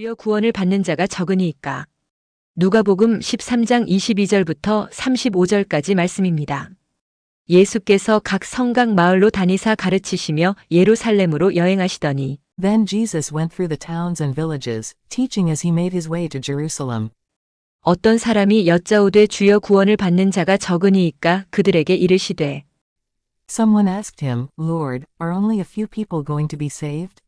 주여 구원을 받는 자가 적으니이까. 누가복음 13장 22절부터 35절까지 말씀입니다. 예수께서 각 성각 마을로 다니사 가르치시며 예루살렘으로 여행하시더니 Then Jesus went through the towns and villages, teaching as he made his way to Jerusalem. 어떤 사람이 여짜오되 주여 구원을 받는 자가 적으니이까 그들에게 이르시되 Someone asked him, Lord, are only a few people going to be saved?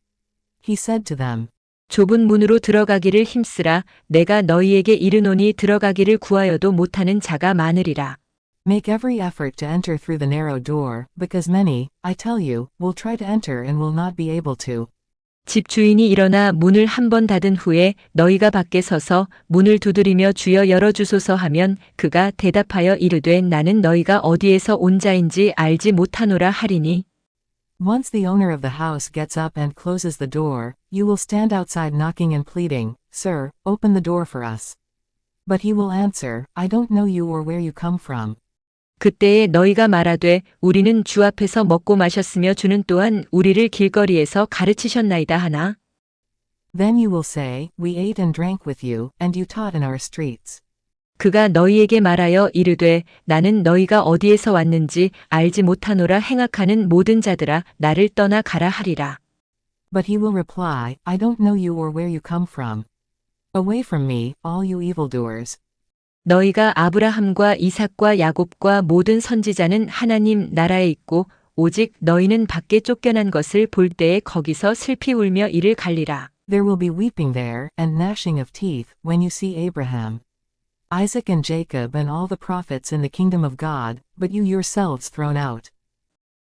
He said to them, 좁은 문으로 들어가기를 힘쓰라. 내가 너희에게 이르노니 들어가기를 구하여도 못하는 자가 많으리라. Make every effort to enter through the narrow door, because many, I tell you, will try to enter and will not be able to. 집주인이 일어나 문을 한 번 닫은 후에 너희가 밖에 서서 문을 두드리며 주여 열어주소서 하면 그가 대답하여 이르되 나는 너희가 어디에서 온 자인지 알지 못하노라 하리니. Once the owner of the house gets up and closes the door, you will stand outside knocking and pleading, Sir, open the door for us. But he will answer, I don't know you or where you come from. 그때에 너희가 말하되 우리는 주 앞에서 먹고 마셨으며 주는 또한 우리를 길거리에서 가르치셨나이다 하나. Then you will say, We ate and drank with you, and you taught in our streets. 그가 너희에게 말하여 이르되 나는 너희가 어디에서 왔는지 알지 못하노라 행악하는 모든 자들아 나를 떠나 가라 하리라. But he will reply, I don't know you or where you come from. Away from me, all you evildoers. 너희가 아브라함과 이삭과 야곱과 모든 선지자는 하나님 나라에 있고 오직 너희는 밖에 쫓겨난 것을 볼 때에 거기서 슬피 울며 이를 갈리라. There will be weeping there, and gnashing of teeth, when you see Abraham, Isaac and Jacob and all the prophets in the kingdom of God, but you yourselves thrown out.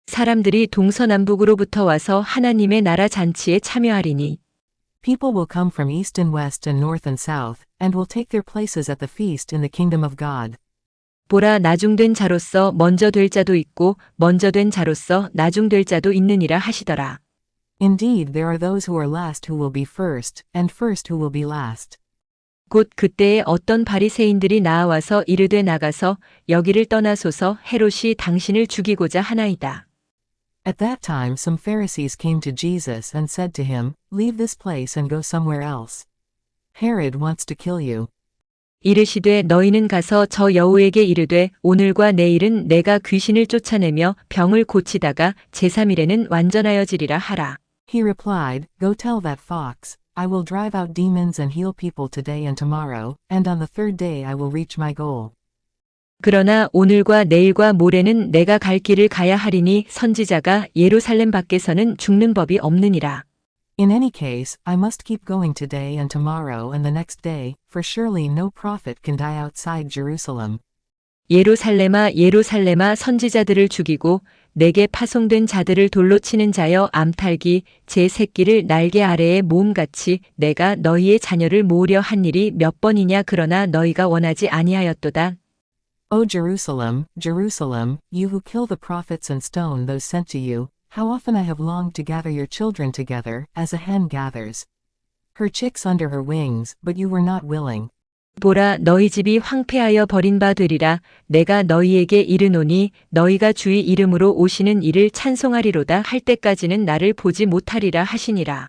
사람들이 동서남북으로부터 와서 하나님의 나라 잔치에 참여하리니 People will come from east and west and north and south, and will take their places at the feast in the kingdom of God. 보라 나중된 자로서 먼저 될 자도 있고 먼저 된 자로서 나중될 자도 있느니라 하시더라. Indeed, there are those who are last who will be first, and first who will be last. 곧 그때에 어떤 바리새인들이 나와서 이르되 나가서 여기를 떠나소서 헤롯이 당신을 죽이고자 하나이다. At that time some Pharisees came to Jesus and said to him, Leave this place and go somewhere else. Herod wants to kill you. 이르시되 너희는 가서 저 여우에게 이르되 오늘과 내일은 내가 귀신을 쫓아내며 병을 고치다가 제3일에는 완전하여지리라 하라. He replied, Go tell that fox, I will drive out demons and heal people today and tomorrow, and on the third day I will reach my goal. 그러나 오늘과 내일과 모레는 내가 갈 길을 가야 하리니 선지자가 예루살렘 밖에서는 죽는 법이 없느니라. In any case, I must keep going today and tomorrow and the next day, for surely no prophet can die outside Jerusalem. 예루살렘아 예루살렘아 선지자들을 죽이고 내게 파송된 자들을 돌로 치는 자여 암탈기 제 새끼를 날개 아래에 모음같이 내가 너희의 자녀를 모으려 한 일이 몇 번이냐 그러나 너희가 원하지 아니하였도다. O Jerusalem, Jerusalem, you who kill the prophets and stone those sent to you, how often I have longed to gather your children together, as a hen gathers her chicks under her wings, but you were not willing. 보라 너희 집이 황폐하여 버린 바 되리라. 내가 너희에게 이르노니 너희가 주의 이름으로 오시는 이를 찬송하리로다 할 때까지는 나를 보지 못하리라 하시니라.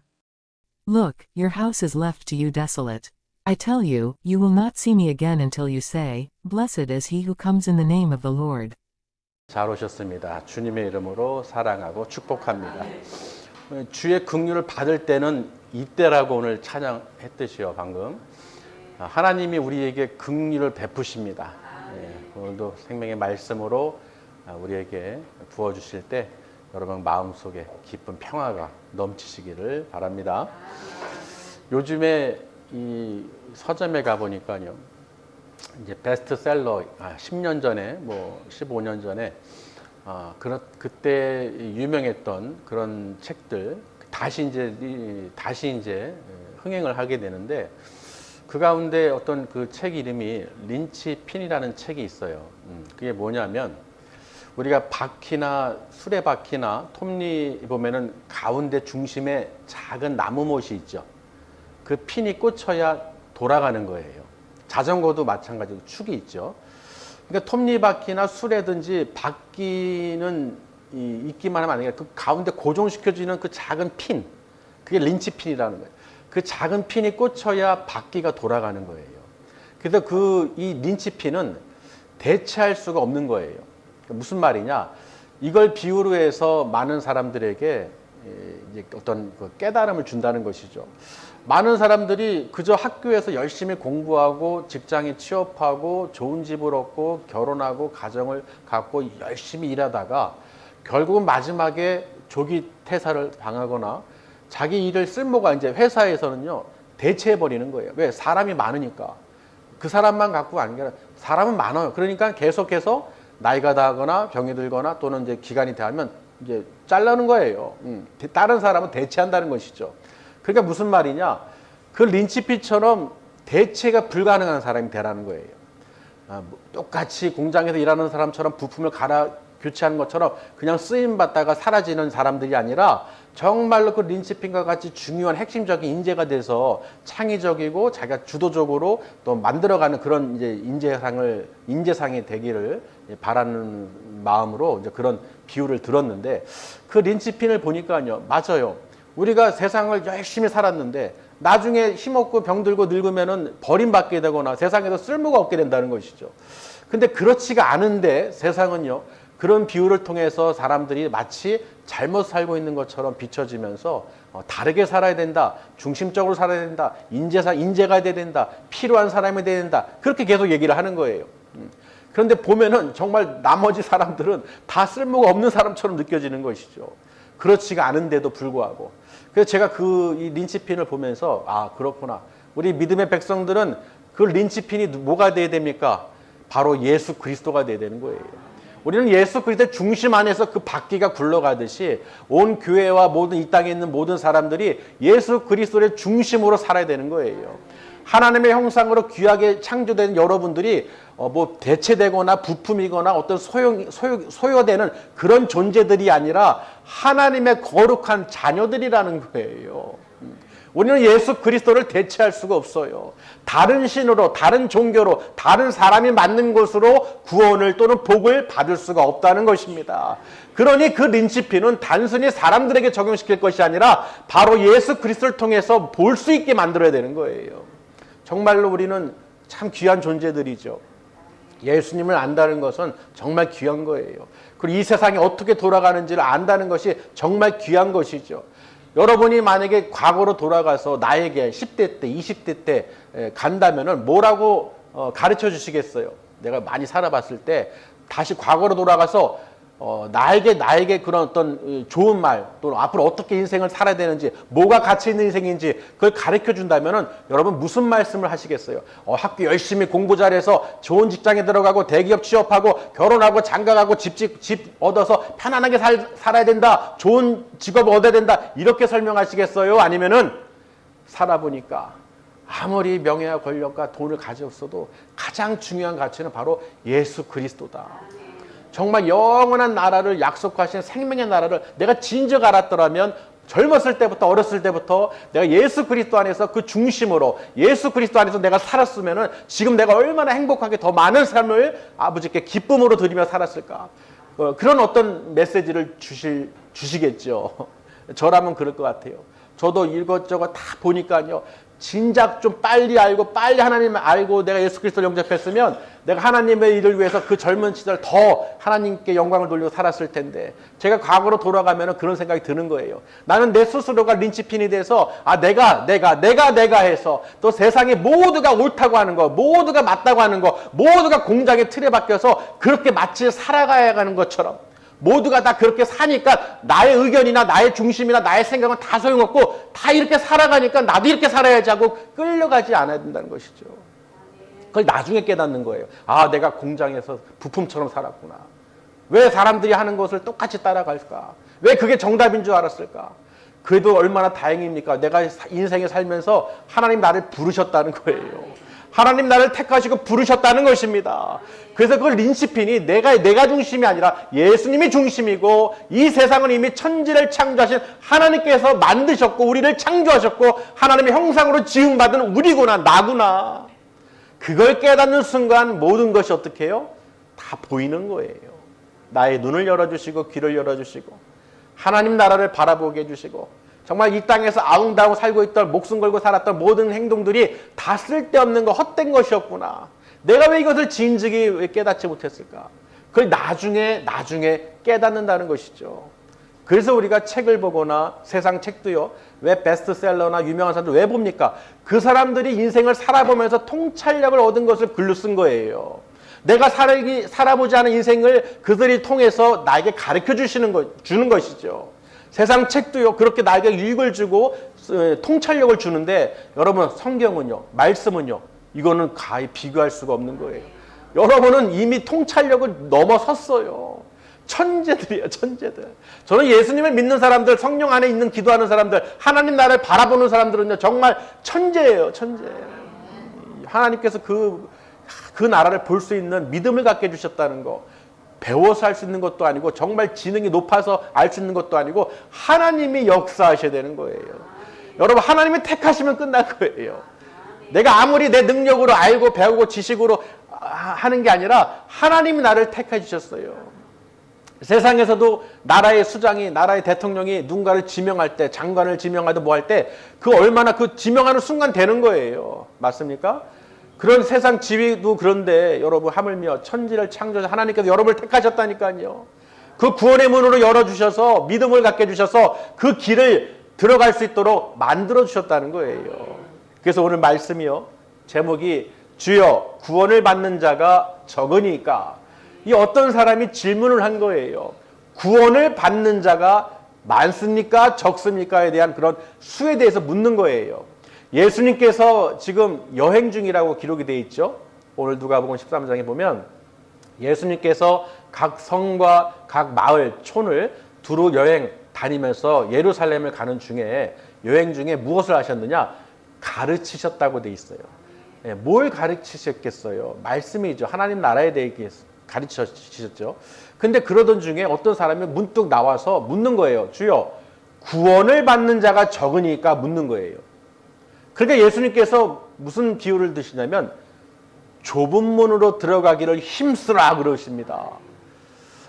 Look, your house is left to you desolate. I tell you, you will not see me again until you say, Blessed is he who comes in the name of the Lord. 잘 오셨습니다. 주님의 이름으로 사랑하고 축복합니다. 주의 긍휼을 받을 때는 이때라고 오늘 찬양했듯이요 방금. 하나님이 우리에게 긍휼을 베푸십니다. 오늘도 생명의 말씀으로 우리에게 부어주실 때 여러분 마음속에 기쁜 평화가 넘치시기를 바랍니다. 요즘에 이 서점에 가보니까요. 이제 베스트셀러 10년 전에 뭐 15년 전에 그때 유명했던 그런 책들 다시 이제 흥행을 하게 되는데 그 가운데 어떤 그 책 이름이 린치 핀이라는 책이 있어요. 그게 뭐냐면 우리가 바퀴나 수레바퀴나 톱니 보면은 가운데 중심에 작은 나무못이 있죠. 그 핀이 꽂혀야 돌아가는 거예요. 자전거도 마찬가지로 축이 있죠. 그러니까 톱니바퀴나 수레든지 바퀴는 있기만 하면 안 되니까 그 가운데 고정시켜주는 그 작은 핀, 그게 린치핀이라는 거예요. 그 작은 핀이 꽂혀야 바퀴가 돌아가는 거예요. 그래서 이 린치핀은 대체할 수가 없는 거예요. 무슨 말이냐? 이걸 비유로 해서 많은 사람들에게 이제 어떤 깨달음을 준다는 것이죠. 많은 사람들이 그저 학교에서 열심히 공부하고 직장에 취업하고 좋은 집을 얻고 결혼하고 가정을 갖고 열심히 일하다가 결국은 마지막에 조기 퇴사를 당하거나 자기 일을 쓸모가 이제 회사에서는요 대체해버리는 거예요. 왜? 사람이 많으니까. 그 사람만 갖고 아니라 사람은 많아요. 그러니까 계속해서 나이가 다거나 병이 들거나 또는 이제 기간이 되면 이제 잘라는 거예요. 다른 사람은 대체한다는 것이죠. 그러니까 무슨 말이냐? 그 린치핀처럼 대체가 불가능한 사람이 되라는 거예요. 똑같이 공장에서 일하는 사람처럼 부품을 교체하는 것처럼 그냥 쓰임 받다가 사라지는 사람들이 아니라 정말로 그 린치핀과 같이 중요한 핵심적인 인재가 돼서 창의적이고 자기가 주도적으로 또 만들어가는 그런 이제 인재상이 되기를 바라는 마음으로 이제 그런 비유를 들었는데, 그 린치핀을 보니까요, 맞아요. 우리가 세상을 열심히 살았는데 나중에 힘없고 병들고 늙으면은 버림받게 되거나 세상에서 쓸모가 없게 된다는 것이죠. 근데 그렇지가 않은데 세상은요, 그런 비유를 통해서 사람들이 마치 잘못 살고 있는 것처럼 비춰지면서 다르게 살아야 된다, 중심적으로 살아야 된다, 인재가 돼야 된다, 필요한 사람이 돼야 된다, 그렇게 계속 얘기를 하는 거예요. 그런데 보면은 정말 나머지 사람들은 다 쓸모가 없는 사람처럼 느껴지는 것이죠. 그렇지가 않은데도 불구하고. 그래서 제가 이 린치핀을 보면서 그렇구나. 우리 믿음의 백성들은 그 린치핀이 뭐가 돼야 됩니까? 바로 예수 그리스도가 돼야 되는 거예요. 우리는 예수 그리스도의 중심 안에서 그 바퀴가 굴러가듯이 온 교회와 이 땅에 있는 모든 사람들이 예수 그리스도의 중심으로 살아야 되는 거예요. 하나님의 형상으로 귀하게 창조된 여러분들이 대체되거나 부품이거나 어떤 소요되는 그런 존재들이 아니라 하나님의 거룩한 자녀들이라는 거예요. 우리는 예수 그리스도를 대체할 수가 없어요. 다른 신으로, 다른 종교로, 다른 사람이 맞는 것으로 구원을 또는 복을 받을 수가 없다는 것입니다. 그러니 그 린치핀은 단순히 사람들에게 적용시킬 것이 아니라 바로 예수 그리스도를 통해서 볼 수 있게 만들어야 되는 거예요. 정말로 우리는 참 귀한 존재들이죠. 예수님을 안다는 것은 정말 귀한 거예요. 그리고 이 세상이 어떻게 돌아가는지를 안다는 것이 정말 귀한 것이죠. 여러분이 만약에 과거로 돌아가서 나에게 10대 때, 20대 때 간다면은 뭐라고 가르쳐 주시겠어요? 내가 많이 살아봤을 때 다시 과거로 돌아가서 나에게 그런 어떤 좋은 말, 또는 앞으로 어떻게 인생을 살아야 되는지, 뭐가 가치 있는 인생인지 그걸 가르쳐 준다면은 여러분 무슨 말씀을 하시겠어요? 학교 열심히 공부 잘해서 좋은 직장에 들어가고 대기업 취업하고 결혼하고 장가가고 집 얻어서 편안하게 살아야 된다, 좋은 직업을 얻어야 된다, 이렇게 설명하시겠어요? 아니면은 살아보니까 아무리 명예와 권력과 돈을 가졌어도 가장 중요한 가치는 바로 예수 그리스도다. 정말 영원한 나라를 약속하신 생명의 나라를 내가 진즉 알았더라면 젊었을 때부터, 어렸을 때부터 내가 예수 그리스도 안에서 그 중심으로 예수 그리스도 안에서 내가 살았으면은 지금 내가 얼마나 행복하게 더 많은 삶을 아버지께 기쁨으로 드리며 살았을까. 그런 어떤 메시지를 주시겠죠. 저라면 그럴 것 같아요. 저도 이것저것 다 보니까요, 진작 좀 빨리 알고 빨리 하나님을 알고 내가 예수 그리스도를 영접했으면 내가 하나님의 일을 위해서 그 젊은 시절 더 하나님께 영광을 돌리고 살았을 텐데, 제가 과거로 돌아가면 그런 생각이 드는 거예요. 나는 내 스스로가 린치핀이 돼서 내가 해서 또 세상에 모두가 옳다고 하는 거, 모두가 맞다고 하는 거, 모두가 공장의 틀에 박혀서 그렇게 마치 살아가야 하는 것처럼 모두가 다 그렇게 사니까 나의 의견이나 나의 중심이나 나의 생각은 다 소용없고 다 이렇게 살아가니까 나도 이렇게 살아야지 하고 끌려가지 않아야 된다는 것이죠. 그걸 나중에 깨닫는 거예요. 내가 공장에서 부품처럼 살았구나. 왜 사람들이 하는 것을 똑같이 따라갈까? 왜 그게 정답인 줄 알았을까? 그래도 얼마나 다행입니까? 내가 인생에 살면서 하나님 나를 부르셨다는 거예요. 하나님 나를 택하시고 부르셨다는 것입니다. 그래서 그 린치핀이 내가 중심이 아니라 예수님이 중심이고, 이 세상은 이미 천지를 창조하신 하나님께서 만드셨고 우리를 창조하셨고 하나님의 형상으로 지음받은 우리구나, 나구나. 그걸 깨닫는 순간 모든 것이 어떻게 해요? 다 보이는 거예요. 나의 눈을 열어주시고 귀를 열어주시고 하나님 나라를 바라보게 해주시고 정말 이 땅에서 아웅다웅 살고 있던 목숨 걸고 살았던 모든 행동들이 다 쓸데없는 거 헛된 것이었구나. 내가 왜 이것을 진즉이 왜 깨닫지 못했을까? 그걸 나중에 깨닫는다는 것이죠. 그래서 우리가 책을 보거나 세상 책도요. 왜 베스트셀러나 유명한 사람들 왜 봅니까? 그 사람들이 인생을 살아보면서 통찰력을 얻은 것을 글로 쓴 거예요. 내가 살아보지 않은 인생을 그들이 통해서 나에게 가르쳐 주는 것이죠. 세상 책도요. 그렇게 나에게 유익을 주고 통찰력을 주는데 여러분 성경은요. 말씀은요. 이거는 가히 비교할 수가 없는 거예요. 여러분은 이미 통찰력을 넘어섰어요. 천재들이에요. 천재들. 저는 예수님을 믿는 사람들, 성령 안에 있는 기도하는 사람들, 하나님 나라를 바라보는 사람들은요. 정말 천재예요. 천재. 하나님께서 그 나라를 볼 수 있는 믿음을 갖게 해주셨다는 거. 배워서 할 수 있는 것도 아니고 정말 지능이 높아서 알 수 있는 것도 아니고 하나님이 역사하셔야 되는 거예요. 여러분 하나님이 택하시면 끝난 거예요. 내가 아무리 내 능력으로 알고 배우고 지식으로 하는 게 아니라 하나님이 나를 택해 주셨어요. 세상에서도 나라의 수장이 나라의 대통령이 누군가를 지명할 때 장관을 지명하든 뭐 할 때 그 얼마나 그 지명하는 순간 되는 거예요. 맞습니까? 그런 세상 지위도 그런데 여러분 하물며 천지를 창조하신 하나님께서 여러분을 택하셨다니까요. 그 구원의 문으로 열어주셔서 믿음을 갖게 해주셔서 그 길을 들어갈 수 있도록 만들어주셨다는 거예요. 그래서 오늘 말씀이요. 제목이 주여 구원을 받는 자가 적으니까 이 어떤 사람이 질문을 한 거예요. 구원을 받는 자가 많습니까? 적습니까?에 대한 그런 수에 대해서 묻는 거예요. 예수님께서 지금 여행 중이라고 기록이 되어 있죠. 오늘 누가복음 13장에 보면 예수님께서 각 성과 각 마을, 촌을 두루 여행 다니면서 예루살렘을 가는 중에 여행 중에 무엇을 하셨느냐? 가르치셨다고 되어 있어요. 뭘 가르치셨겠어요? 말씀이죠. 하나님 나라에 대해 가르치셨죠. 근데 그러던 중에 어떤 사람이 문득 나와서 묻는 거예요. 주여, 구원을 받는 자가 적으니까 묻는 거예요. 그러니까 예수님께서 무슨 비유를 드시냐면 좁은 문으로 들어가기를 힘쓰라 그러십니다.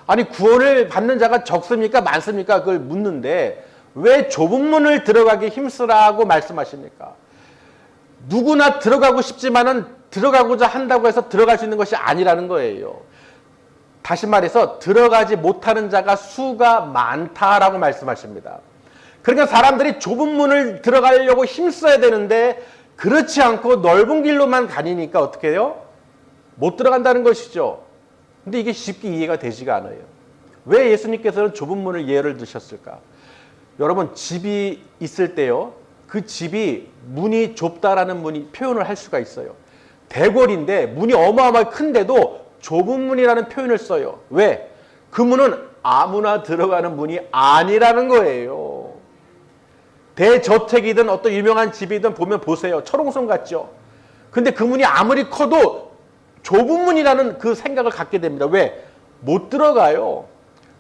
아니 구원을 받는 자가 적습니까? 많습니까? 그걸 묻는데 왜 좁은 문을 들어가기 힘쓰라고 말씀하십니까? 누구나 들어가고 싶지만은 들어가고자 한다고 해서 들어갈 수 있는 것이 아니라는 거예요. 다시 말해서 들어가지 못하는 자가 수가 많다라고 말씀하십니다. 그러니까 사람들이 좁은 문을 들어가려고 힘써야 되는데 그렇지 않고 넓은 길로만 다니니까 어떻게 해요? 못 들어간다는 것이죠. 근데 이게 쉽게 이해가 되지가 않아요. 왜 예수님께서는 좁은 문을 예를 드셨을까? 여러분 집이 있을 때요. 그 집이 문이 좁다라는 표현을 할 수가 있어요. 대궐인데 문이 어마어마하게 큰데도 좁은 문이라는 표현을 써요. 왜? 그 문은 아무나 들어가는 문이 아니라는 거예요. 대저택이든 어떤 유명한 집이든 보면 보세요. 철옹성 같죠? 근데 그 문이 아무리 커도 좁은 문이라는 그 생각을 갖게 됩니다. 왜? 못 들어가요.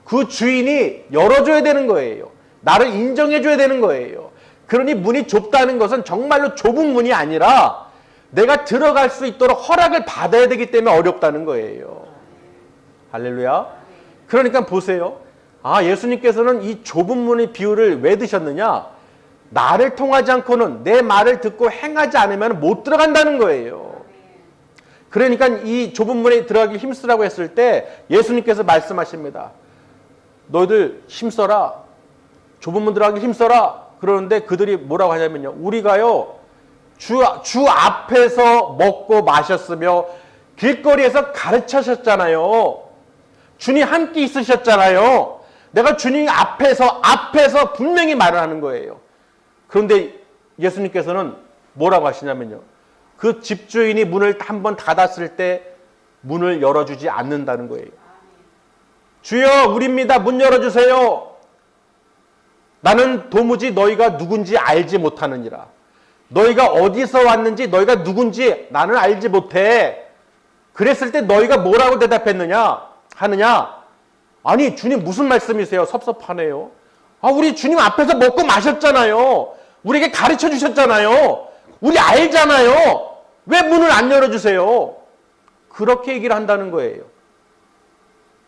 그 주인이 열어줘야 되는 거예요. 나를 인정해줘야 되는 거예요. 그러니 문이 좁다는 것은 정말로 좁은 문이 아니라 내가 들어갈 수 있도록 허락을 받아야 되기 때문에 어렵다는 거예요. 할렐루야. 그러니까 보세요. 예수님께서는 이 좁은 문의 비유를 왜 드셨느냐? 나를 통하지 않고는 내 말을 듣고 행하지 않으면 못 들어간다는 거예요. 그러니까 이 좁은 문에 들어가기 힘쓰라고 했을 때 예수님께서 말씀하십니다. 너희들 힘써라. 좁은 문 들어가기 힘써라. 그러는데 그들이 뭐라고 하냐면요. 우리가요. 주 앞에서 먹고 마셨으며 길거리에서 가르치셨잖아요. 주님 함께 있으셨잖아요. 내가 주님 앞에서 분명히 말을 하는 거예요. 그런데 예수님께서는 뭐라고 하시냐면요. 그 집주인이 문을 한번 닫았을 때 문을 열어주지 않는다는 거예요. 주여 우리입니다. 문 열어주세요. 나는 도무지 너희가 누군지 알지 못하느니라. 너희가 어디서 왔는지 너희가 누군지 나는 알지 못해. 그랬을 때 너희가 뭐라고 하느냐? 아니 주님 무슨 말씀이세요? 섭섭하네요. 우리 주님 앞에서 먹고 마셨잖아요. 우리에게 가르쳐 주셨잖아요. 우리 알잖아요. 왜 문을 안 열어주세요? 그렇게 얘기를 한다는 거예요.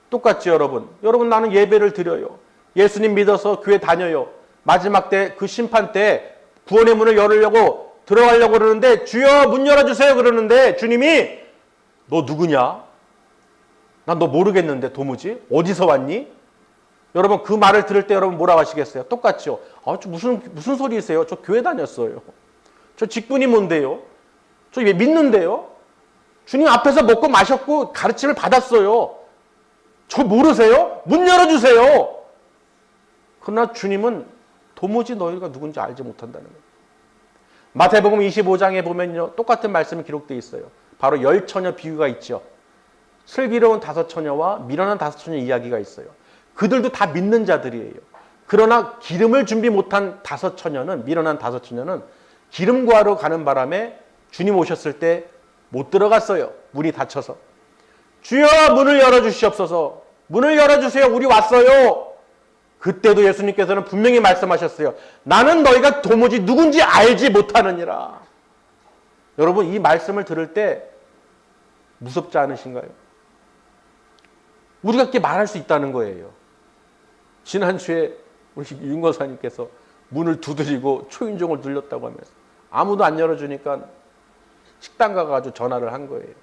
똑같죠 여러분. 여러분 나는 예배를 드려요. 예수님 믿어서 교회 다녀요. 마지막 때 그 심판 때 구원의 문을 열으려고 들어가려고 그러는데 주여 문 열어주세요 그러는데 주님이 너 누구냐? 난 너 모르겠는데 도무지 어디서 왔니? 여러분 그 말을 들을 때 여러분 뭐라고 하시겠어요? 똑같죠? 저 무슨 소리세요? 저 교회 다녔어요. 저 직분이 뭔데요? 저 왜 믿는데요? 주님 앞에서 먹고 마셨고 가르침을 받았어요. 저 모르세요? 문 열어주세요. 그러나 주님은 도무지 너희가 누군지 알지 못한다는 거예요. 마태복음 25장에 보면요. 똑같은 말씀이 기록되어 있어요. 바로 10처녀 비유가 있죠. 슬기로운 5처녀와 미련한 5처녀 이야기가 있어요. 그들도 다 믿는 자들이에요. 그러나 기름을 준비 못한 5처녀는 미련한 5처녀는 기름 구하러 가는 바람에 주님 오셨을 때 못 들어갔어요. 문이 닫혀서. 주여 문을 열어주시옵소서. 문을 열어주세요. 우리 왔어요. 그때도 예수님께서는 분명히 말씀하셨어요. 나는 너희가 도무지 누군지 알지 못하느니라. 여러분 이 말씀을 들을 때 무섭지 않으신가요? 우리가 그렇게 말할 수 있다는 거예요. 지난주에 우리 윤 권사님께서 문을 두드리고 초인종을 눌렀다고 하면서 아무도 안 열어주니까 식당 가가지고 전화를 한 거예요.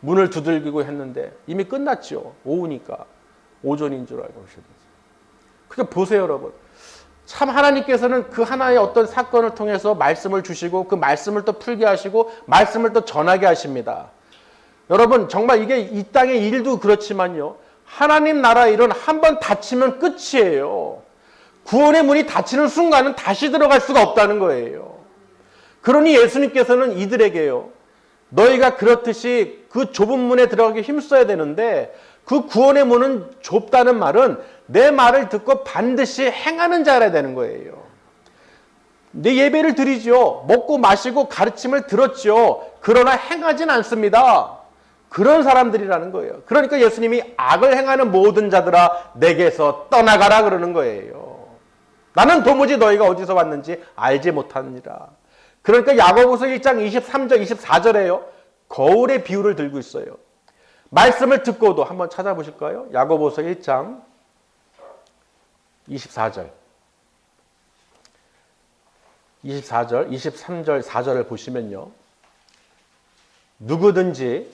문을 두들기고 했는데 이미 끝났죠. 오후니까. 오전인 줄 알고 오셨는지. 그러니까 보세요 여러분. 참 하나님께서는 그 하나의 어떤 사건을 통해서 말씀을 주시고 그 말씀을 또 풀게 하시고 말씀을 또 전하게 하십니다. 여러분 정말 이게 이 땅의 일도 그렇지만요. 하나님 나라 일은 한 번 닫히면 끝이에요. 구원의 문이 닫히는 순간은 다시 들어갈 수가 없다는 거예요. 그러니 예수님께서는 이들에게요. 너희가 그렇듯이 그 좁은 문에 들어가기 힘써야 되는데 그 구원의 문은 좁다는 말은 내 말을 듣고 반드시 행하는 자라 되는 거예요. 내 예배를 드리죠. 먹고 마시고 가르침을 들었죠. 그러나 행하진 않습니다. 그런 사람들이라는 거예요. 그러니까 예수님이 악을 행하는 모든 자들아 내게서 떠나가라 그러는 거예요. 나는 도무지 너희가 어디서 왔는지 알지 못하느니라. 그러니까 야고보서 1장 23절 24절에요. 거울의 비유를 들고 있어요. 말씀을 듣고도 한번 찾아보실까요? 야고보서 1장 24절 23절 4절을 보시면요. 누구든지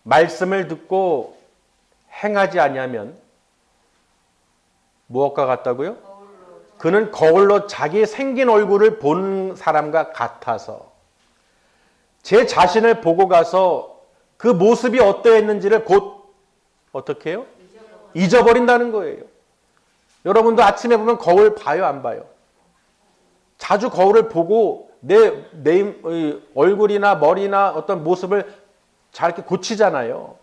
말씀을 듣고 행하지 아니하면 무엇과 같다고요? 그는 거울로 자기 생긴 얼굴을 본 사람과 같아서 제 자신을 보고 가서 그 모습이 어떠했는지를 곧 어떻게 해요? 잊어버린다는 거예요. 여러분도 아침에 보면 거울 봐요, 안 봐요? 자주 거울을 보고 내 얼굴이나 머리나 어떤 모습을 잘 이렇게 고치잖아요.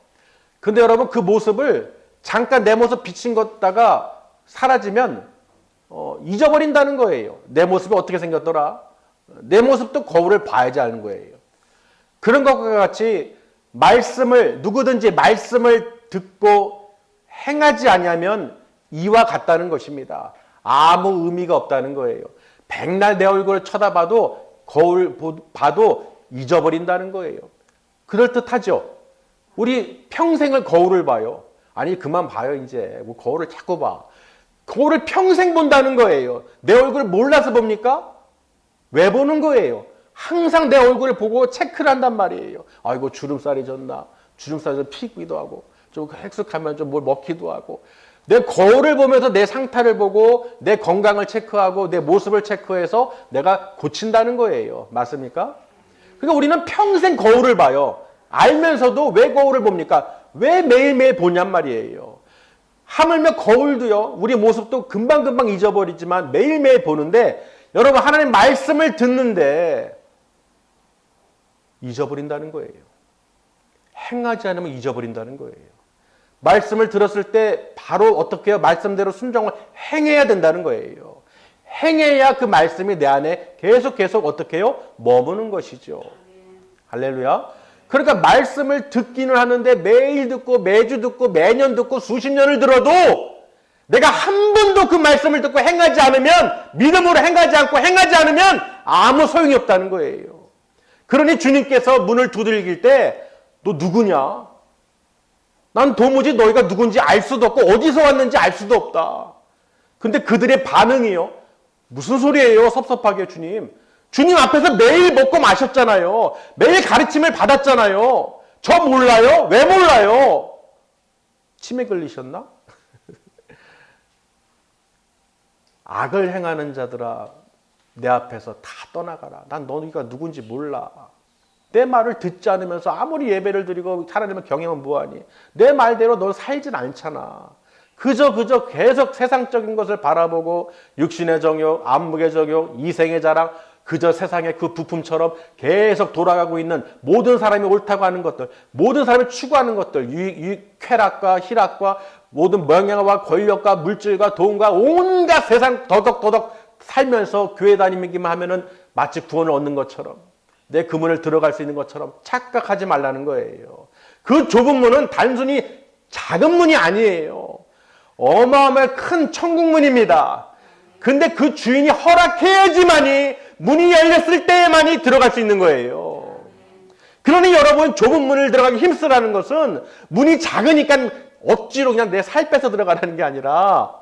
근데 여러분 그 모습을 잠깐 내 모습 비친 것다가 사라지면 잊어버린다는 거예요. 내 모습이 어떻게 생겼더라? 내 모습도 거울을 봐야지 아는 거예요. 그런 것과 같이 누구든지 말씀을 듣고 행하지 아니하면 이와 같다는 것입니다. 아무 의미가 없다는 거예요. 백날 내 얼굴을 쳐다봐도 거울 봐도 잊어버린다는 거예요. 그럴듯하죠? 우리 평생을 거울을 봐요. 아니 그만 봐요 이제. 뭐 거울을 자꾸 봐. 거울을 평생 본다는 거예요. 내 얼굴을 몰라서 봅니까? 왜 보는 거예요? 항상 내 얼굴을 보고 체크를 한단 말이에요. 아이고 주름살이 졌나? 주름살이 좀 피기도 하고 좀 헥숙하면 좀 뭘 먹기도 하고 내 거울을 보면서 내 상태를 보고 내 건강을 체크하고 내 모습을 체크해서 내가 고친다는 거예요. 맞습니까? 그러니까 우리는 평생 거울을 봐요. 알면서도 왜 거울을 봅니까? 왜 매일매일 보냔 말이에요. 하물며 거울도요. 우리 모습도 금방금방 잊어버리지만 매일매일 보는데 여러분 하나님 말씀을 듣는데 잊어버린다는 거예요. 행하지 않으면 잊어버린다는 거예요. 말씀을 들었을 때 바로 어떻게 해요? 말씀대로 순종을 행해야 된다는 거예요. 행해야 그 말씀이 내 안에 계속 어떻게 해요? 머무는 것이죠. 할렐루야. 그러니까 말씀을 듣기는 하는데 매일 듣고 매주 듣고 매년 듣고 수십 년을 들어도 내가 한 번도 그 말씀을 듣고 행하지 않으면 믿음으로 행하지 않으면 아무 소용이 없다는 거예요. 그러니 주님께서 문을 두들길 때 너 누구냐? 난 도무지 너희가 누군지 알 수도 없고 어디서 왔는지 알 수도 없다. 근데 그들의 반응이요. 무슨 소리예요? 섭섭하게 주님. 주님 앞에서 매일 먹고 마셨잖아요. 매일 가르침을 받았잖아요. 저 몰라요? 왜 몰라요? 치매 걸리셨나? 악을 행하는 자들아, 내 앞에서 다 떠나가라. 난 너희가 누군지 몰라. 내 말을 듣지 않으면서 아무리 예배를 드리고 하나님을 경외하면 뭐하니? 내 말대로 넌 살진 않잖아. 그저 계속 세상적인 것을 바라보고 육신의 정욕, 안목의 정욕, 이생의 자랑, 그저 세상의 그 부품처럼 계속 돌아가고 있는 모든 사람이 옳다고 하는 것들, 모든 사람이 추구하는 것들, 쾌락과 희락과 모든 명예와 권력과 물질과 돈과 온갖 세상 더덕더덕 살면서 교회 다니기만 하면은 마치 구원을 얻는 것처럼 내 그 문을 들어갈 수 있는 것처럼 착각하지 말라는 거예요. 그 좁은 문은 단순히 작은 문이 아니에요. 어마어마한 큰 천국문입니다. 근데 그 주인이 허락해야지만이 문이 열렸을 때만이 들어갈 수 있는 거예요. 그러니 여러분 좁은 문을 들어가기 힘쓰라는 것은 문이 작으니까 억지로 그냥 내 살 빼서 들어가라는 게 아니라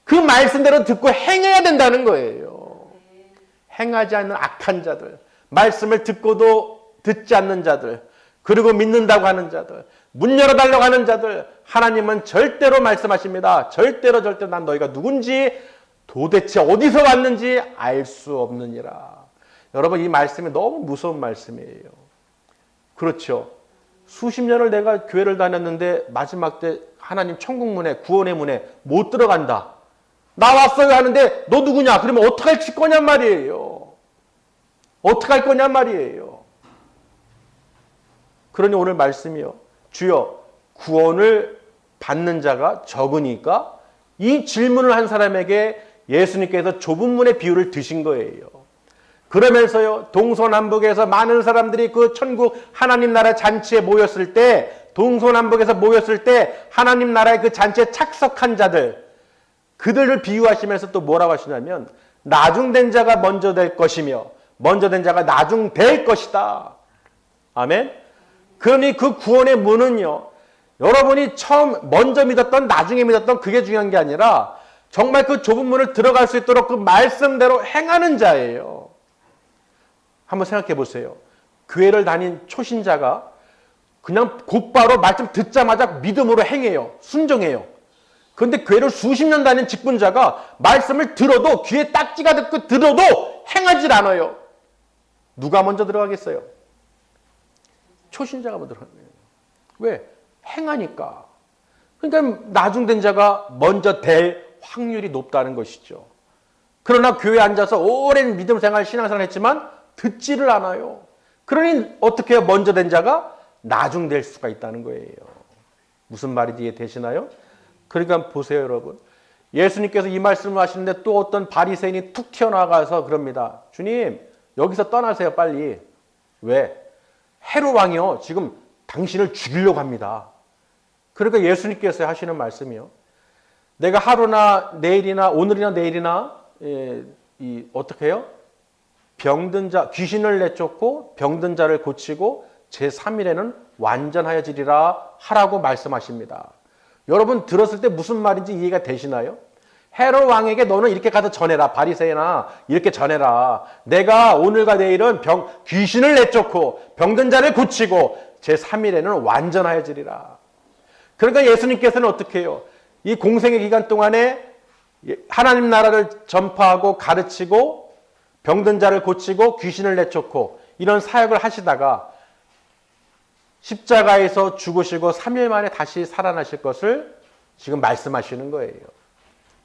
그 말씀대로 듣고 행해야 된다는 거예요. 행하지 않는 악한 자들, 말씀을 듣고도 듣지 않는 자들, 그리고 믿는다고 하는 자들, 문 열어달라고 하는 자들, 하나님은 절대로 말씀하십니다. 절대로 난 너희가 누군지 도대체 어디서 왔는지 알 수 없느니라. 여러분 이 말씀이 너무 무서운 말씀이에요. 그렇죠. 수십 년을 내가 교회를 다녔는데 마지막 때 하나님 천국문에 구원의 문에 못 들어간다. 나왔어요 하는데 너 누구냐? 그러면 어떡할 거냔 말이에요. 어떡할 거냔 말이에요. 그러니 오늘 말씀이요. 주여 구원을 받는 자가 적으니까 이 질문을 한 사람에게 예수님께서 좁은 문의 비유를 드신 거예요. 그러면서요 동서남북에서 많은 사람들이 그 천국 하나님 나라 잔치에 모였을 때 동서남북에서 모였을 때 하나님 나라의 그 잔치에 착석한 자들 그들을 비유하시면서 또 뭐라고 하시냐면 나중된 자가 먼저 될 것이며 먼저 된 자가 나중될 것이다. 아멘. 그러니 그 구원의 문은요 여러분이 처음 먼저 믿었던 나중에 믿었던 그게 중요한 게 아니라 정말 그 좁은 문을 들어갈 수 있도록 그 말씀대로 행하는 자예요. 한번 생각해 보세요. 교회를 다닌 초신자가 그냥 곧바로 말씀 듣자마자 믿음으로 행해요. 순종해요. 그런데 교회를 수십 년 다닌 직분자가 말씀을 들어도 귀에 딱지가 듣고 들어도 행하질 않아요. 누가 먼저 들어가겠어요? 초신자가 먼저 들어가는 거예요. 왜? 행하니까. 그러니까 나중된 자가 먼저 될 확률이 높다는 것이죠. 그러나 교회에 앉아서 오랜 믿음 생활, 신앙생활 했지만 듣지를 않아요. 그러니 어떻게 해요? 먼저 된 자가 나중 될 수가 있다는 거예요. 무슨 말인지 이해되시나요? 그러니까 보세요, 여러분. 예수님께서 이 말씀을 하시는데 또 어떤 바리새인이 툭 튀어나가서 그럽니다. 주님, 여기서 떠나세요, 빨리. 왜? 헤롯 왕이요, 지금 당신을 죽이려고 합니다. 그러니까 예수님께서 하시는 말씀이요. 내가 하루나 내일이나 오늘이나 내일이나 어떻게 해요? 병든 자, 귀신을 내쫓고 병든 자를 고치고 제3일에는 완전하여지리라 하라고 말씀하십니다. 여러분 들었을 때 무슨 말인지 이해가 되시나요? 헤롯 왕에게 너는 이렇게 가서 전해라. 바리새인아 이렇게 전해라. 내가 오늘과 내일은 귀신을 내쫓고 병든 자를 고치고 제3일에는 완전하여지리라. 그러니까 예수님께서는 어떻게 해요? 이 공생의 기간 동안에 하나님 나라를 전파하고 가르치고 병든 자를 고치고 귀신을 내쫓고 이런 사역을 하시다가 십자가에서 죽으시고 3일 만에 다시 살아나실 것을 지금 말씀하시는 거예요.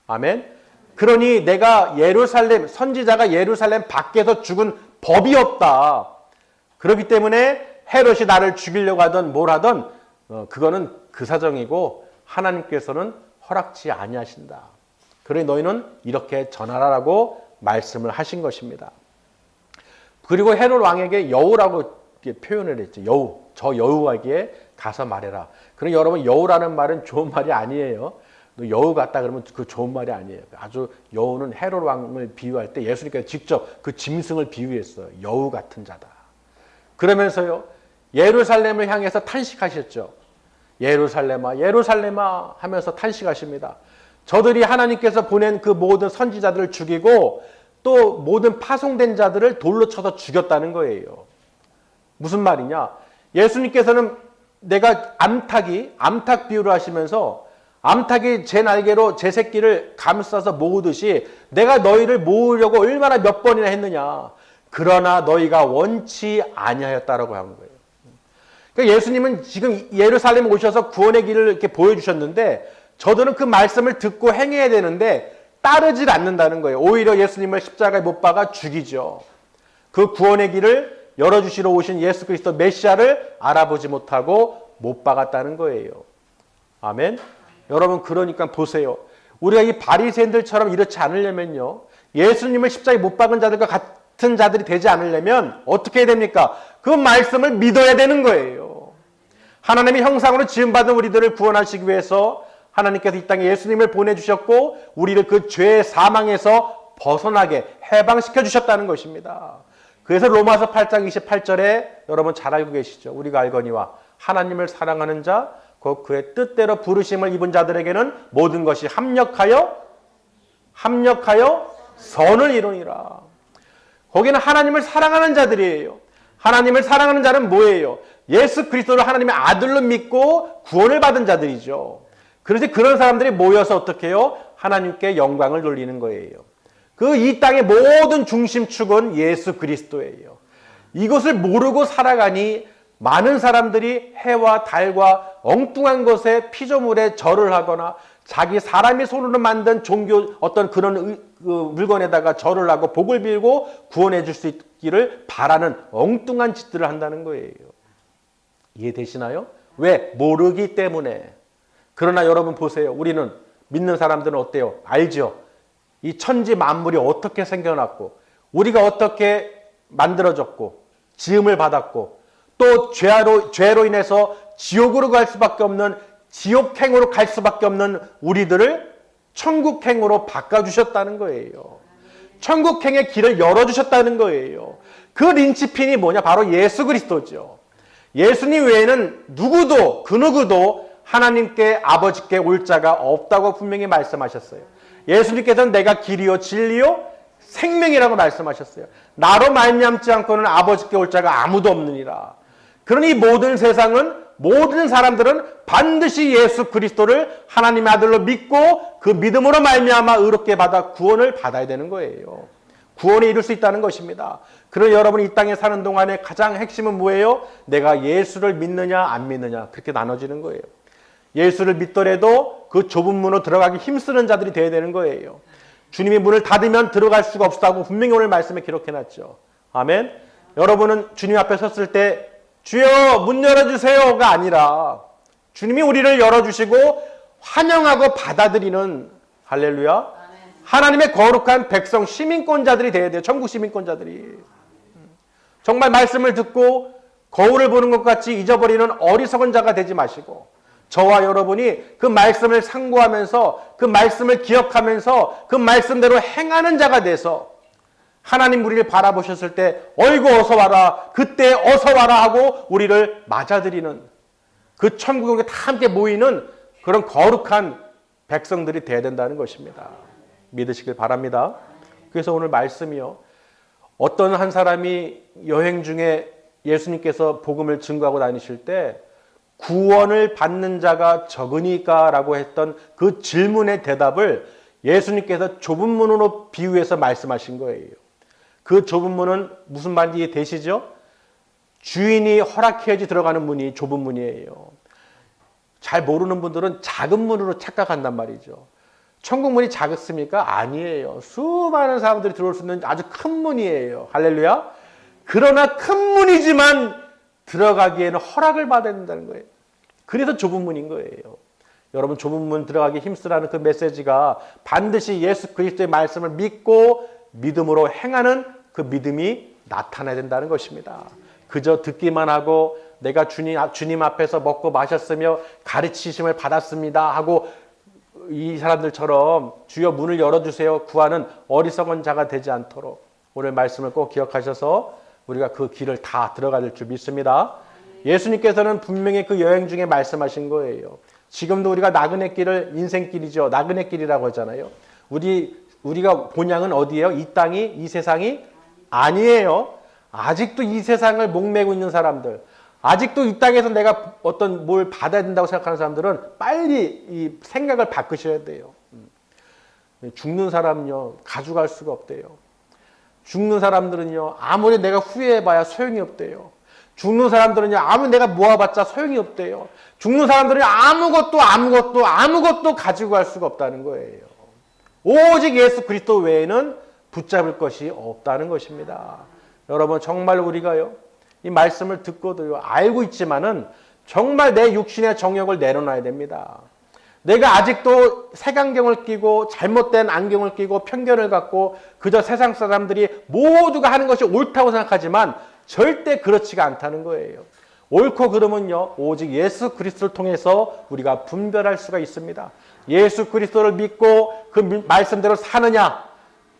아멘. 그러니 내가 예루살렘, 선지자가 예루살렘 밖에서 죽은 법이 없다. 그렇기 때문에 헤롯이 나를 죽이려고 하든 뭘 하든 그거는 그 사정이고 하나님께서는 허락지 아니하신다. 그러니 너희는 이렇게 전하라라고 말씀을 하신 것입니다. 그리고 헤롯 왕에게 여우라고 표현을 했죠. 여우. 저 여우에게 가서 말해라. 그럼 여러분 여우라는 말은 좋은 말이 아니에요. 여우 같다 그러면 그 좋은 말이 아니에요. 아주 여우는 헤롯 왕을 비유할 때 예수님께서 직접 그 짐승을 비유했어요. 여우 같은 자다. 그러면서요. 예루살렘을 향해서 탄식하셨죠. 예루살렘아 예루살렘아 하면서 탄식하십니다. 저들이 하나님께서 보낸 그 모든 선지자들을 죽이고 또 모든 파송된 자들을 돌로 쳐서 죽였다는 거예요. 무슨 말이냐? 예수님께서는 내가 암탉 비유를 하시면서 암탉이 제 날개로 제 새끼를 감싸서 모으듯이 내가 너희를 모으려고 얼마나 몇 번이나 했느냐. 그러나 너희가 원치 아니하였다라고 하는 거예요. 그러니까 예수님은 지금 예루살렘에 오셔서 구원의 길을 이렇게 보여주셨는데 저들은 그 말씀을 듣고 행해야 되는데 따르질 않는다는 거예요. 오히려 예수님을 십자가에 못 박아 죽이죠. 그 구원의 길을 열어주시러 오신 예수 그리스도 메시아를 알아보지 못하고 못 박았다는 거예요. 아멘. 여러분 그러니까 보세요. 우리가 이 바리새인들처럼 이렇지 않으려면요. 예수님을 십자가에 못 박은 자들과 같은 자들이 되지 않으려면 어떻게 해야 됩니까? 그 말씀을 믿어야 되는 거예요. 하나님의 형상으로 지음받은 우리들을 구원하시기 위해서 하나님께서 이 땅에 예수님을 보내주셨고 우리를 그 죄의 사망에서 벗어나게 해방시켜 주셨다는 것입니다. 그래서 로마서 8장 28절에 여러분 잘 알고 계시죠. 우리가 알거니와 하나님을 사랑하는 자 곧 그의 뜻대로 부르심을 입은 자들에게는 모든 것이 합력하여 선을 이루니라. 거기는 하나님을 사랑하는 자들이에요. 하나님을 사랑하는 자는 뭐예요? 예수 그리스도를 하나님의 아들로 믿고 구원을 받은 자들이죠. 그래서 그런 사람들이 모여서 어떻게 해요? 하나님께 영광을 돌리는 거예요. 그 이 땅의 모든 중심축은 예수 그리스도예요. 이것을 모르고 살아가니 많은 사람들이 해와 달과 엉뚱한 것에 피조물에 절을 하거나 자기 사람이 손으로 만든 종교 어떤 그런 물건에다가 절을 하고 복을 빌고 구원해 줄 수 있기를 바라는 엉뚱한 짓들을 한다는 거예요. 이해되시나요? 왜? 모르기 때문에. 그러나 여러분 보세요. 우리는 믿는 사람들은 어때요? 알죠? 이 천지 만물이 어떻게 생겨났고 우리가 어떻게 만들어졌고 지음을 받았고 또 죄로 인해서 지옥으로 갈 수밖에 없는 지옥행으로 갈 수밖에 없는 우리들을 천국행으로 바꿔주셨다는 거예요. 천국행의 길을 열어주셨다는 거예요. 그 린치핀이 뭐냐? 바로 예수 그리스도죠. 예수님 외에는 누구도 그 누구도 하나님께 아버지께 올 자가 없다고 분명히 말씀하셨어요. 예수님께서는 내가 길이요 진리요 생명이라고 말씀하셨어요. 나로 말미암지 않고는 아버지께 올 자가 아무도 없느니라. 그러니 모든 세상은 모든 사람들은 반드시 예수 그리스도를 하나님의 아들로 믿고 그 믿음으로 말미암아 의롭게 받아 구원을 받아야 되는 거예요. 구원에 이룰 수 있다는 것입니다. 그러나 여러분이 이 땅에 사는 동안에 가장 핵심은 뭐예요? 내가 예수를 믿느냐 안 믿느냐 그렇게 나눠지는 거예요. 예수를 믿더라도 그 좁은 문으로 들어가기 힘쓰는 자들이 되어야 되는 거예요. 주님이 문을 닫으면 들어갈 수가 없다고 분명히 오늘 말씀에 기록해놨죠. 아멘. 여러분은 주님 앞에 섰을 때 주여 문 열어주세요가 아니라 주님이 우리를 열어주시고 환영하고 받아들이는 할렐루야 하나님의 거룩한 백성 시민권자들이 되어야 돼요. 천국 시민권자들이. 정말 말씀을 듣고 거울을 보는 것 같이 잊어버리는 어리석은 자가 되지 마시고 저와 여러분이 그 말씀을 상고하면서 그 말씀을 기억하면서 그 말씀대로 행하는 자가 돼서 하나님 우리를 바라보셨을 때 어이구 어서 와라 그때 어서 와라 하고 우리를 맞아들이는 그 천국에 다 함께 모이는 그런 거룩한 백성들이 되어야 된다는 것입니다. 믿으시길 바랍니다. 그래서 오늘 말씀이요. 어떤 한 사람이 여행 중에 예수님께서 복음을 증거하고 다니실 때 구원을 받는 자가 적으니까 라고 했던 그 질문의 대답을 예수님께서 좁은 문으로 비유해서 말씀하신 거예요. 그 좁은 문은 무슨 말인지 이해되시죠? 주인이 허락해야지 들어가는 문이 좁은 문이에요. 잘 모르는 분들은 작은 문으로 착각한단 말이죠. 천국 문이 작습니까? 아니에요. 수많은 사람들이 들어올 수 있는 아주 큰 문이에요. 할렐루야. 그러나 큰 문이지만 들어가기에는 허락을 받아야 된다는 거예요. 그래서 좁은 문인 거예요. 여러분 좁은 문 들어가기 힘쓰라는 그 메시지가 반드시 예수 그리스도의 말씀을 믿고 믿음으로 행하는 그 믿음이 나타나야 된다는 것입니다. 그저 듣기만 하고 내가 주님 앞에서 먹고 마셨으며 가르치심을 받았습니다 하고 이 사람들처럼 주여 문을 열어주세요 구하는 어리석은 자가 되지 않도록 오늘 말씀을 꼭 기억하셔서 우리가 그 길을 다 들어갈 줄 믿습니다. 예수님께서는 분명히 그 여행 중에 말씀하신 거예요. 지금도 우리가 나그네 길을 인생길이죠. 나그네 길이라고 하잖아요. 우리가 본향은 어디예요? 이 땅이, 이 세상이 아니에요. 아직도 이 세상을 목매고 있는 사람들, 아직도 이 땅에서 내가 어떤 뭘 받아야 된다고 생각하는 사람들은 빨리 이 생각을 바꾸셔야 돼요. 죽는 사람은요, 가져갈 수가 없대요. 죽는 사람들은요, 아무리 내가 후회해봐야 소용이 없대요. 죽는 사람들은요, 아무리 내가 모아봤자 소용이 없대요. 죽는 사람들은 아무것도 가지고 갈 수가 없다는 거예요. 오직 예수 그리스도 외에는 붙잡을 것이 없다는 것입니다. 여러분, 정말 우리가요, 이 말씀을 듣고도요, 알고 있지만은 정말 내 육신의 정욕을 내려놔야 됩니다. 내가 아직도 색안경을 끼고 잘못된 안경을 끼고 편견을 갖고 그저 세상 사람들이 모두가 하는 것이 옳다고 생각하지만 절대 그렇지가 않다는 거예요. 옳고 그름은요, 오직 예수 그리스도를 통해서 우리가 분별할 수가 있습니다. 예수 그리스도를 믿고 그 말씀대로 사느냐,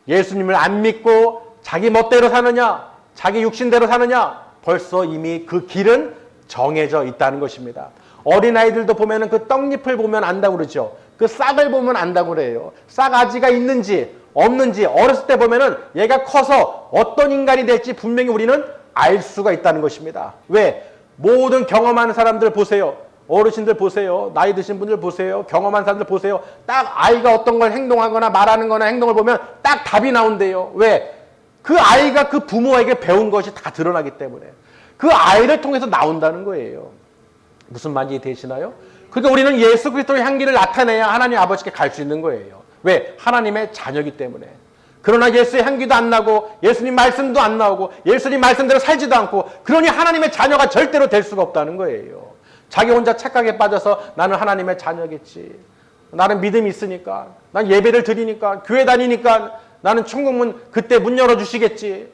예수님을 안 믿고 자기 멋대로 사느냐, 자기 육신대로 사느냐, 벌써 이미 그 길은 정해져 있다는 것입니다. 어린아이들도 보면은 그 떡잎을 보면 안다고 그러죠. 그 싹을 보면 안다고 그래요. 싹아지가 있는지 없는지 어렸을 때 보면은 얘가 커서 어떤 인간이 될지 분명히 우리는 알 수가 있다는 것입니다. 왜? 모든 경험하는 사람들 보세요. 어르신들 보세요. 나이 드신 분들 보세요. 경험한 사람들 보세요. 딱 아이가 어떤 걸 행동하거나 말하는 거나 행동을 보면 딱 답이 나온대요. 왜? 그 아이가 그 부모에게 배운 것이 다 드러나기 때문에 그 아이를 통해서 나온다는 거예요. 무슨 말인지 되시나요? 그러니까 우리는 예수 그리스도의 향기를 나타내야 하나님 아버지께 갈 수 있는 거예요. 왜? 하나님의 자녀이기 때문에. 그러나 예수의 향기도 안 나고 예수님 말씀도 안 나오고 예수님 말씀대로 살지도 않고 그러니 하나님의 자녀가 절대로 될 수가 없다는 거예요. 자기 혼자 착각에 빠져서 나는 하나님의 자녀겠지. 나는 믿음이 있으니까. 난 예배를 드리니까. 교회 다니니까 나는 천국문 그때 문 열어주시겠지.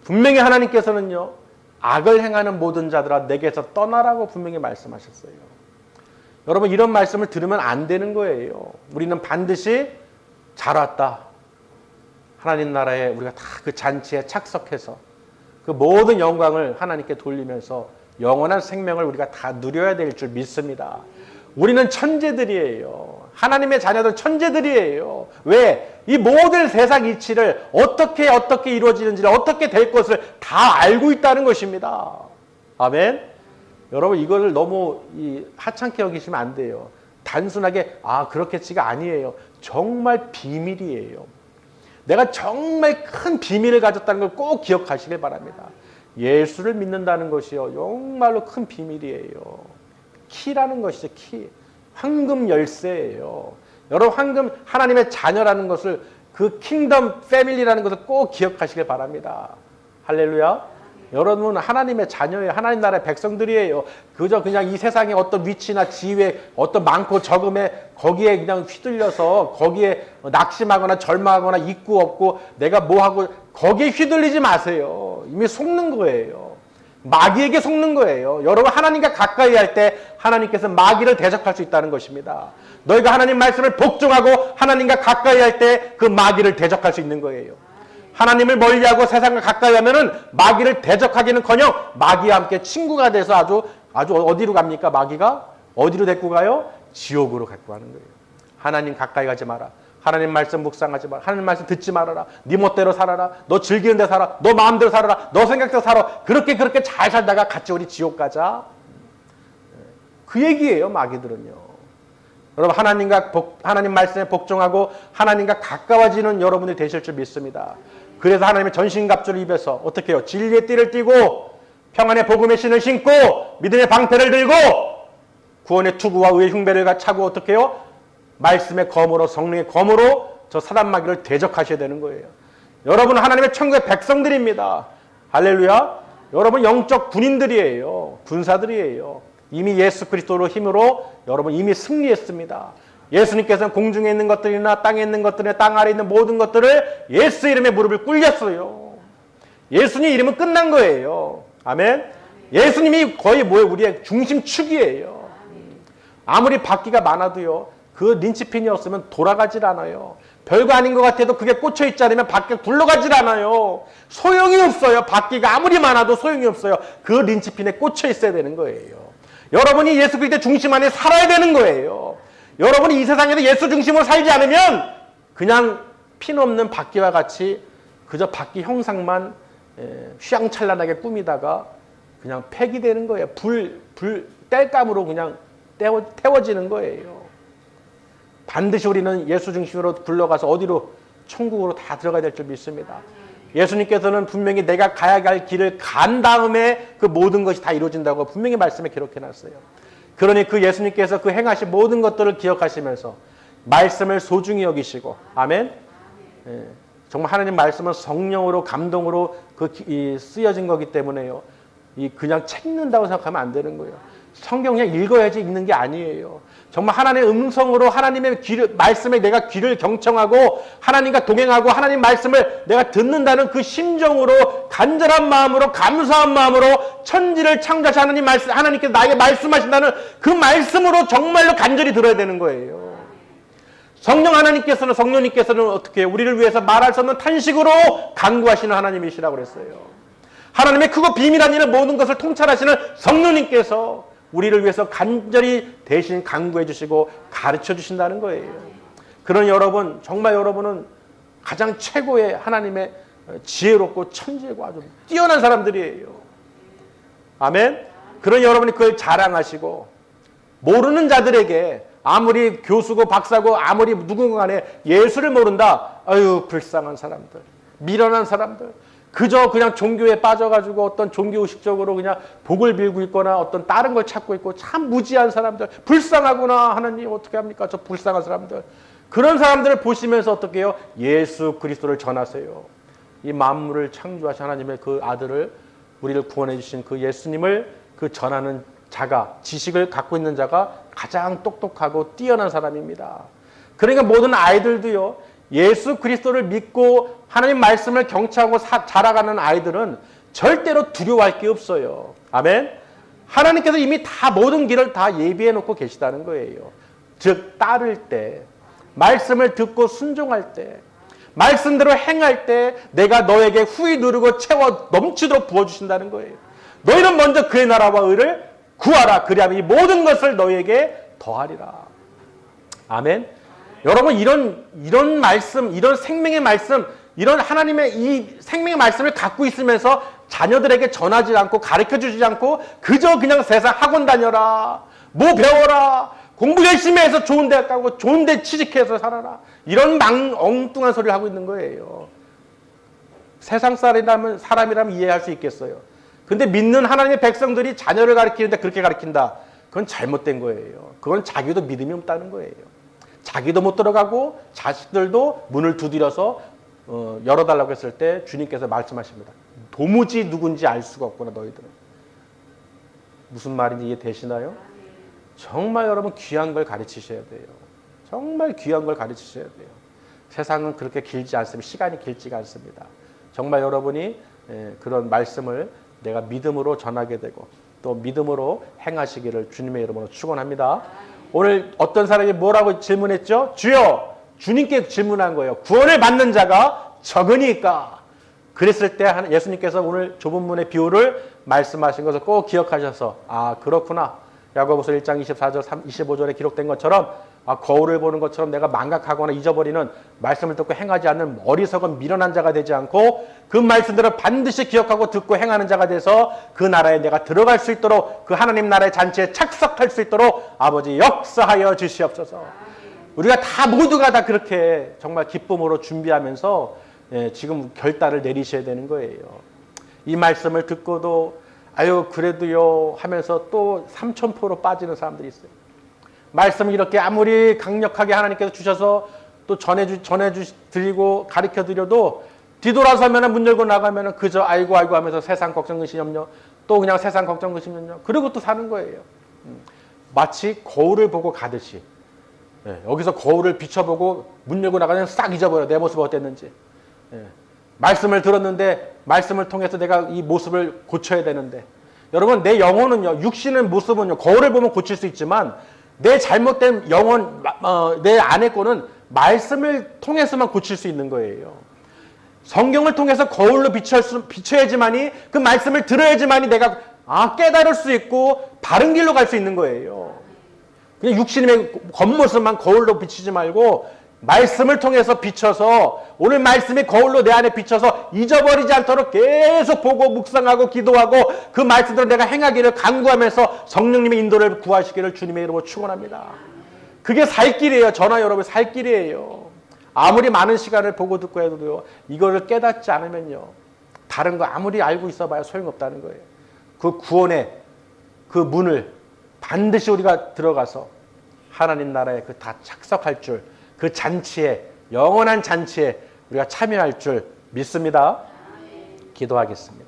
분명히 하나님께서는요, 악을 행하는 모든 자들아 내게서 떠나라고 분명히 말씀하셨어요. 여러분, 이런 말씀을 들으면 안 되는 거예요. 우리는 반드시 잘 왔다. 하나님 나라에 우리가 다 그 잔치에 착석해서 그 모든 영광을 하나님께 돌리면서 영원한 생명을 우리가 다 누려야 될 줄 믿습니다. 우리는 천재들이에요. 하나님의 자녀들 천재들이에요. 왜? 이 모든 세상 이치를 어떻게 이루어지는지를 어떻게 될 것을 다 알고 있다는 것입니다. 아멘. 여러분, 이거를 너무 하찮게 여기시면 안 돼요. 단순하게 그렇겠지가 아니에요. 정말 비밀이에요. 내가 정말 큰 비밀을 가졌다는 걸 꼭 기억하시길 바랍니다. 예수를 믿는다는 것이요, 정말로 큰 비밀이에요. 키라는 것이죠. 키. 황금 열쇠예요. 여러분, 하나님의 자녀라는 것을, 그 킹덤 패밀리라는 것을 꼭 기억하시길 바랍니다. 할렐루야. 여러분은 하나님의 자녀예요. 하나님 나라의 백성들이에요. 그냥 이 세상의 어떤 위치나 지위에 어떤 많고 적음에 거기에 그냥 휘둘려서 거기에 낙심하거나 절망하거나 있고 없고 내가 뭐하고 거기에 휘둘리지 마세요. 이미 속는 거예요. 마귀에게 속는 거예요. 여러분, 하나님과 가까이 할 때 하나님께서 마귀를 대적할 수 있다는 것입니다. 너희가 하나님 말씀을 복종하고 하나님과 가까이 할 때 그 마귀를 대적할 수 있는 거예요. 하나님을 멀리하고 세상과 가까이 하면은 마귀를 대적하기는커녕 마귀와 함께 친구가 돼서 아주 어디로 갑니까? 마귀가 어디로 데리고 가요? 지옥으로 데리고 가는 거예요. 하나님 가까이 가지 마라. 하나님 말씀 묵상하지 마라. 하나님 말씀 듣지 말아라. 네 멋대로 살아라. 너 즐기는 데 살아. 너 마음대로 살아라. 너 생각대로 살아. 그렇게 잘 살다가 같이 우리 지옥 가자. 그 얘기예요, 마귀들은요. 여러분, 하나님 말씀에 복종하고 하나님과 가까워지는 여러분이 되실 줄 믿습니다. 그래서 하나님의 전신갑주를 입어서 어떻게 해요? 진리의 띠를 띠고 평안의 복음의 신을 신고 믿음의 방패를 들고 구원의 투구와 의의 흉배를 차고 어떻게 해요? 말씀의 검으로, 성령의 검으로 저 사단 마귀를 대적하셔야 되는 거예요. 여러분은 하나님의 천국의 백성들입니다. 할렐루야. 여러분 영적 군인들이에요. 군사들이에요. 이미 예수 그리스도로 힘으로 여러분 이미 승리했습니다. 예수님께서는 공중에 있는 것들이나 땅에 있는 것들이나 땅 아래 있는 모든 것들을 예수 이름에 무릎을 꿇렸어요. 예수님 이름은 끝난 거예요. 아멘. 예수님이 거의 우리의 중심축이에요. 아무리 바퀴가 많아도요, 그 린치핀이 없으면 돌아가질 않아요. 별거 아닌 것 같아도 그게 꽂혀있지 않으면 바퀴가 굴러가질 않아요. 소용이 없어요. 바퀴가 아무리 많아도 소용이 없어요. 그 린치핀에 꽂혀 있어야 되는 거예요. 여러분이 예수 그리스도 중심 안에 살아야 되는 거예요. 여러분이 이 세상에서 예수 중심으로 살지 않으면 그냥 피는 바퀴와 같이 그저 바퀴 형상만 휘황찬란하게 꾸미다가 그냥 폐기되는 거예요. 땔감으로 그냥 태워지는 거예요. 반드시 우리는 예수 중심으로 굴러가서 어디로? 천국으로 다 들어가야 될 줄 믿습니다. 예수님께서는 분명히 내가 가야 할 길을 간 다음에 그 모든 것이 다 이루어진다고 분명히 말씀에 기록해놨어요. 그러니 그 예수님께서 그 행하신 모든 것들을 기억하시면서 말씀을 소중히 여기시고, 아멘. 정말 하나님 말씀은 성령으로 감동으로 쓰여진 거기 때문에요. 그냥 책 읽는다고 생각하면 안 되는 거예요. 성경 그냥 읽어야지 읽는 게 아니에요. 정말 하나님의 음성으로 하나님의 말씀에 내가 귀를 경청하고 하나님과 동행하고 하나님 말씀을 내가 듣는다는 그 심정으로 간절한 마음으로 감사한 마음으로 천지를 창조하신 하나님께서 나에게 말씀하신다는 그 말씀으로 정말로 간절히 들어야 되는 거예요. 성령님께서는 어떻게 해요? 우리를 위해서 말할 수 없는 탄식으로 간구하시는 하나님이시라고 그랬어요. 하나님의 크고 비밀한 일을 모든 것을 통찰하시는 성령님께서 우리를 위해서 간절히 대신 간구해 주시고 가르쳐 주신다는 거예요. 그런 여러분, 정말 여러분은 가장 최고의 하나님의 지혜롭고 천재고 아주 뛰어난 사람들이에요. 아멘? 그런 여러분이 그걸 자랑하시고 모르는 자들에게 아무리 교수고 박사고 아무리 누군가 간에 예수를 모른다. 아유, 불쌍한 사람들, 미련한 사람들. 그냥 종교에 빠져가지고 어떤 종교의식적으로 그냥 복을 빌고 있거나 어떤 다른 걸 찾고 있고 참 무지한 사람들. 불쌍하구나. 하나님 어떻게 합니까? 저 불쌍한 사람들. 그런 사람들을 보시면서 어떻게 해요? 예수 그리스도를 전하세요. 이 만물을 창조하신 하나님의 그 아들을 우리를 구원해 주신 그 예수님을 그 전하는 자가, 지식을 갖고 있는 자가 가장 똑똑하고 뛰어난 사람입니다. 그러니까 모든 아이들도요, 예수 그리스도를 믿고 하나님 말씀을 경청하고 자라가는 아이들은 절대로 두려워할 게 없어요. 아멘. 하나님께서 이미 다 모든 길을 다 예비해 놓고 계시다는 거예요. 즉 따를 때, 말씀을 듣고 순종할 때, 말씀대로 행할 때 내가 너에게 후히 누르고 채워 넘치도록 부어주신다는 거예요. 너희는 먼저 그의 나라와 의를 구하라. 그리하면 이 모든 것을 너희에게 더하리라. 아멘. 여러분, 이런 말씀, 이런 생명의 말씀, 이런 하나님의 이 생명의 말씀을 갖고 있으면서 자녀들에게 전하지 않고 가르쳐 주지 않고 그저 그냥 세상 학원 다녀라, 뭐 배워라, 공부 열심히 해서 좋은 대학 가고 좋은 데 취직해서 살아라, 이런 엉뚱한 소리를 하고 있는 거예요. 세상 사람이라면 이해할 수 있겠어요. 근데 믿는 하나님의 백성들이 자녀를 가르치는데 그렇게 가르친다. 그건 잘못된 거예요. 그건 자기도 믿음이 없다는 거예요. 자기도 못 들어가고 자식들도 문을 두드려서 열어달라고 했을 때 주님께서 말씀하십니다. 도무지 누군지 알 수가 없구나 너희들은. 무슨 말인지 이해되시나요? 정말 여러분 귀한 걸 가르치셔야 돼요. 정말 귀한 걸 가르치셔야 돼요. 세상은 그렇게 길지 않습니다. 시간이 길지가 않습니다. 정말 여러분이 그런 말씀을 내가 믿음으로 전하게 되고 또 믿음으로 행하시기를 주님의 이름으로 축원합니다. 오늘 어떤 사람이 뭐라고 질문했죠? 주여, 주님께 질문한 거예요. 구원을 받는 자가 적으니까. 그랬을 때 예수님께서 오늘 좁은 문의 비유를 말씀하신 것을 꼭 기억하셔서 아 그렇구나. 야고보서 1장 24절 25절에 기록된 것처럼 거울을 보는 것처럼 내가 망각하거나 잊어버리는 말씀을 듣고 행하지 않는 어리석은 미련한 자가 되지 않고 그 말씀들을 반드시 기억하고 듣고 행하는 자가 돼서 그 나라에 내가 들어갈 수 있도록 그 하나님 나라의 잔치에 착석할 수 있도록 아버지 역사하여 주시옵소서. 우리가 다 모두가 다 그렇게 정말 기쁨으로 준비하면서 지금 결단을 내리셔야 되는 거예요. 이 말씀을 듣고도 아유 그래도요 하면서 또 삼천포로 빠지는 사람들이 있어요. 말씀을 이렇게 아무리 강력하게 하나님께서 주셔서 또 드리고 가르쳐 드려도 뒤돌아서면 문 열고 나가면 그저 아이고 하면서 세상 걱정 근심 염려 또 그냥 세상 걱정 근심 염려 그러고 또 사는 거예요. 마치 거울을 보고 가듯이 여기서 거울을 비춰보고 문 열고 나가면 싹 잊어버려. 내 모습이 어땠는지. 말씀을 들었는데 말씀을 통해서 내가 이 모습을 고쳐야 되는데 여러분 내 영혼은요 육신의 모습은요 거울을 보면 고칠 수 있지만 내 잘못된 영혼 내 안의 거는 말씀을 통해서만 고칠 수 있는 거예요. 성경을 통해서 거울로 비춰야지만이 그 말씀을 들어야지만이 내가 깨달을 수 있고 바른 길로 갈 수 있는 거예요. 그냥 육신의 겉모습만 거울로 비치지 말고 말씀을 통해서 비춰서 오늘 말씀이 거울로 내 안에 비춰서 잊어버리지 않도록 계속 보고 묵상하고 기도하고 그 말씀대로 내가 행하기를 간구하면서 성령님의 인도를 구하시기를 주님의 이름으로 축원합니다. 그게 살 길이에요. 저나 여러분 살 길이에요. 아무리 많은 시간을 보고 듣고 해도요. 이거를 깨닫지 않으면요. 다른 거 아무리 알고 있어봐야 소용없다는 거예요. 그 구원의 그 문을 반드시 우리가 들어가서 하나님 나라에 그 다 착석할 줄, 그 잔치에, 영원한 잔치에 우리가 참여할 줄 믿습니다. 기도하겠습니다.